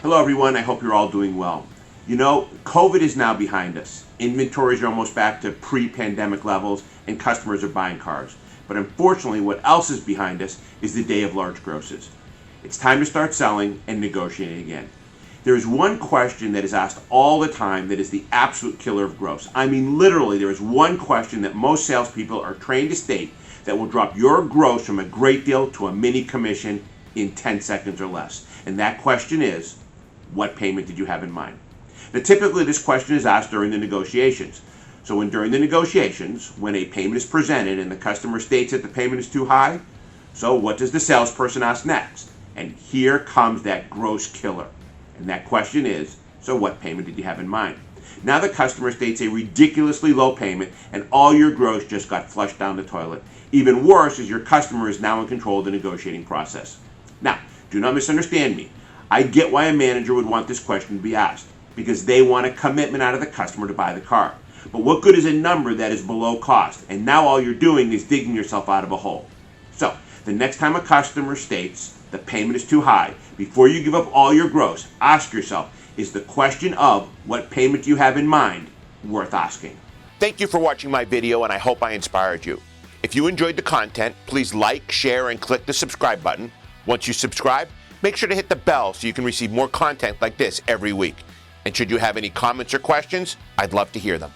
Hello everyone, I hope you're all doing well. You know, COVID is now behind us. Inventories are almost back to pre-pandemic levels and customers are buying cars. But unfortunately, what else is behind us is the day of large grosses. It's time to start selling and negotiating again. There is one question that is asked all the time that is the absolute killer of gross. I mean, literally, there is one question that most salespeople are trained to state that will drop your gross from a great deal to a mini commission in 10 seconds or less. And that question is, what payment did you have in mind? Now, typically this question is asked during the negotiations. So during the negotiations, when a payment is presented and the customer states that the payment is too high, so what does the salesperson ask next? And here comes that gross killer. And that question is, so what payment did you have in mind? Now the customer states a ridiculously low payment and all your gross just got flushed down the toilet. Even worse is your customer is now in control of the negotiating process. Now, do not misunderstand me. I get why a manager would want this question to be asked, because they want a commitment out of the customer to buy the car. But what good is a number that is below cost? And now all you're doing is digging yourself out of a hole. So, the next time a customer states the payment is too high, before you give up all your gross, ask yourself, is the question of what payment do you have in mind worth asking? Thank you for watching my video, and I hope I inspired you. If you enjoyed the content, please like, share, and click the subscribe button. Once you subscribe, make sure to hit the bell so you can receive more content like this every week. And should you have any comments or questions, I'd love to hear them.